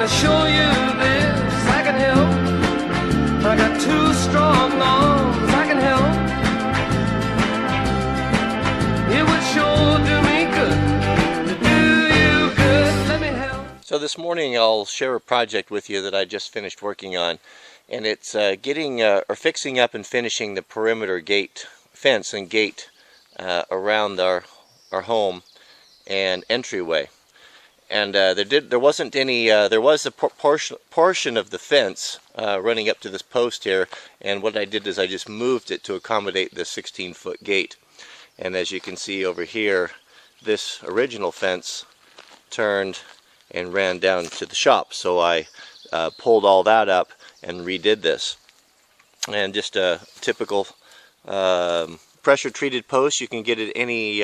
assure you this, I can help. I got two strong arms, I can help. It would sure do me good to do you good. Let me help. So this morning I'll share a project with you that I just finished working on, and it's fixing up and finishing the perimeter gate fence and gate around our home and entryway. And there wasn't any. There was a portion of the fence running up to this post here, and what I did is I just moved it to accommodate the 16-foot gate. And as you can see over here, this original fence turned and ran down to the shop. So I pulled all that up and redid this. And just a typical pressure-treated post you can get at any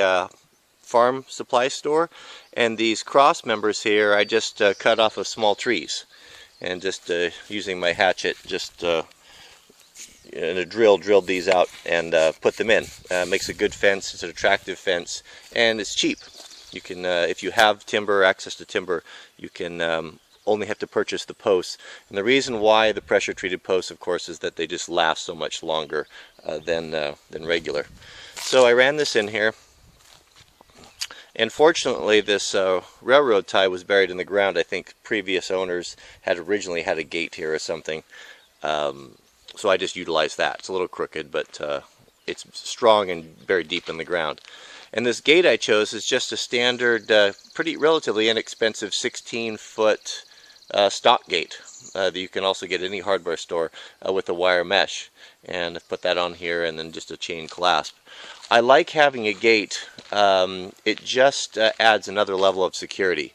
farm supply store. And these cross members here, I just cut off of small trees, and just using my hatchet, just in a drilled these out and put them in. Makes a good fence. It's an attractive fence, and it's cheap. You can, if you have timber, access to timber, you can only have to purchase the posts. And the reason why the pressure-treated posts, of course, is that they just last so much longer than regular. So I ran this in here. And fortunately, this railroad tie was buried in the ground. I think previous owners had originally had a gate here or something. So I just utilized that. It's a little crooked, but it's strong and buried deep in the ground. And this gate I chose is just a standard, pretty relatively inexpensive 16-foot stock gate that you can also get at any hardware store with a wire mesh. And I've put that on here, and then just a chain clasp. I like having a gate. It just adds another level of security.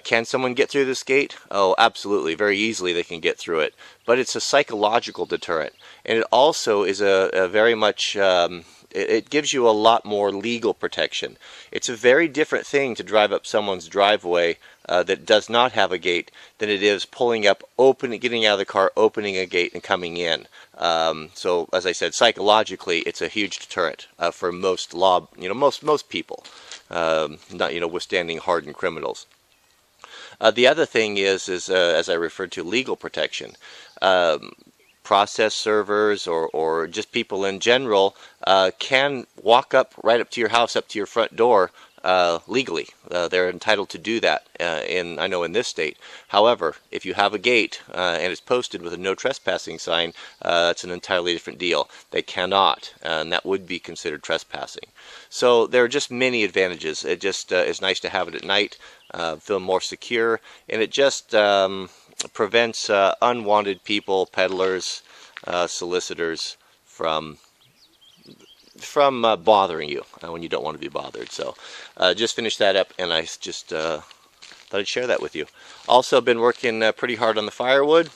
Can someone get through this gate? Oh, absolutely. Very easily they can get through it. But it's a psychological deterrent. And it also is a very much, it gives you a lot more legal protection. It's a very different thing to drive up someone's driveway that does not have a gate than it is pulling up, getting out of the car, opening a gate and coming in. So as I said, psychologically, it's a huge deterrent for most most people, not withstanding hardened criminals. The other thing is as I referred to, legal protection. Process servers or just people in general can walk right up to your house, up to your front door legally. They're entitled to do that I know in this state. However, if you have a gate and it's posted with a no trespassing sign, it's an entirely different deal. They cannot, and that would be considered trespassing. So there are just many advantages. It just is nice to have it at night, feel more secure, and it just prevents unwanted people, peddlers, solicitors from bothering you when you don't want to be bothered. So just finished that up, and I just thought I'd share that with you. Also been working pretty hard on the firewood,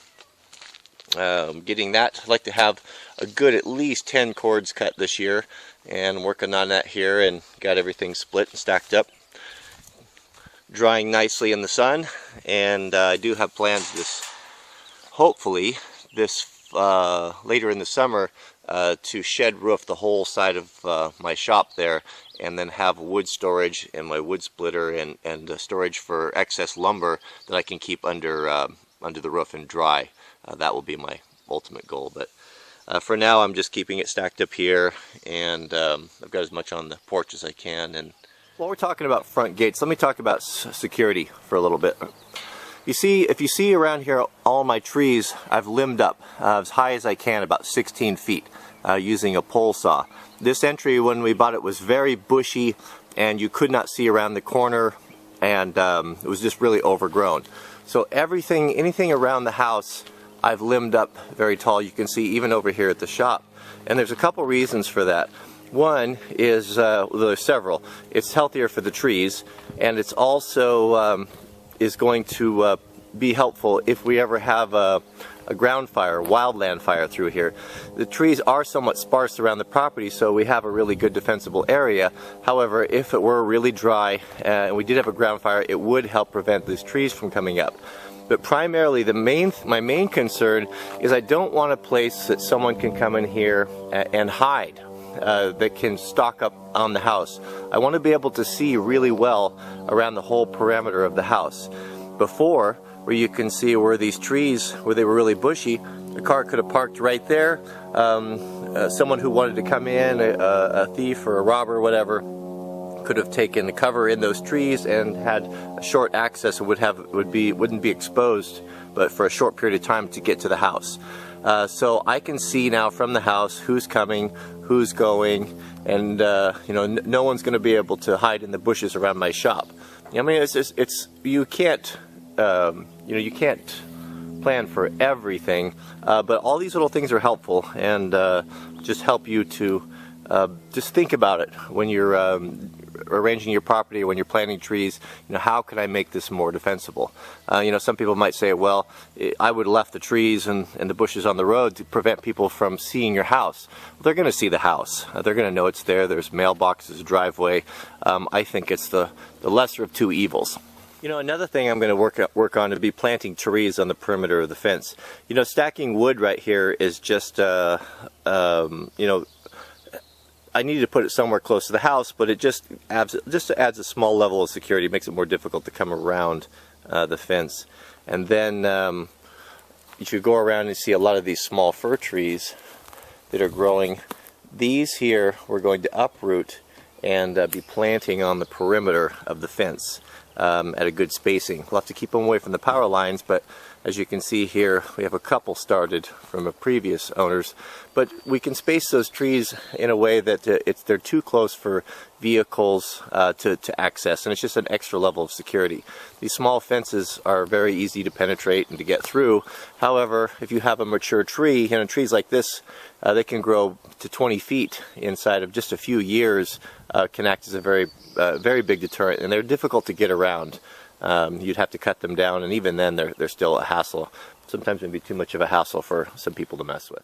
getting that. I'd like to have a good at least 10 cords cut this year, and working on that here, and got everything split and stacked up, drying nicely in the sun. And I do have plans hopefully this later in the summer to shed roof the whole side of my shop there, and then have wood storage and my wood splitter and storage for excess lumber that I can keep under the roof and dry. That will be my ultimate goal. But for now, I'm just keeping it stacked up here, and I've got as much on the porch as I can. And while we're talking about front gates, let me talk about security for a little bit. You see, if you see around here, all my trees I've limbed up as high as I can, about 16 feet, using a pole saw. This entry, when we bought it, was very bushy, and you could not see around the corner, and it was just really overgrown. So anything around the house, I've limbed up very tall. You can see even over here at the shop. And there's a couple reasons for that. One is, there's several. It's healthier for the trees, and it's also is going to be helpful if we ever have a ground fire, wildland fire through here. The trees are somewhat sparse around the property, so we have a really good defensible area. However, if it were really dry and we did have a ground fire, it would help prevent these trees from coming up. But primarily, my main concern is I don't want a place that someone can come in here and hide, that can stock up on the house. I want to be able to see really well around the whole perimeter of the house. Before, where you can see where these trees, where they were really bushy, the car could have parked right there. Someone who wanted to come in, a thief or a robber or whatever, could have taken the cover in those trees and had a short access and wouldn't be exposed, but for a short period of time to get to the house. So I can see now from the house who's coming, who's going, and you know, no one's going to be able to hide in the bushes around my shop. I mean, you can't you can't plan for everything, but all these little things are helpful and just help you to just think about it when you're arranging your property or when you're planting trees. You know, how can I make this more defensible? You know, some people might say, well, I would have left the trees and the bushes on the road to prevent people from seeing your house. Well, they're going to see the house. They're going to know it's there. There's mailboxes, driveway. I think it's the lesser of two evils. You know, another thing I'm going to work on to be planting trees on the perimeter of the fence. You know, stacking wood right here is just, you know, I needed to put it somewhere close to the house, but it just adds a small level of security. It makes it more difficult to come around the fence. And then you should go around and see a lot of these small fir trees that are growing. These here we're going to uproot and be planting on the perimeter of the fence at a good spacing. We'll have to keep them away from the power lines, but as you can see here, we have a couple started from a previous owners, but we can space those trees in a way that they're too close for vehicles to access, and it's just an extra level of security. These small fences are very easy to penetrate and to get through. However, if you have a mature tree, you know, trees like this, they can grow to 20 feet inside of just a few years, can act as a very big deterrent, and they're difficult to get around. You'd have to cut them down, and even then they're still a hassle. Sometimes maybe too much of a hassle for some people to mess with.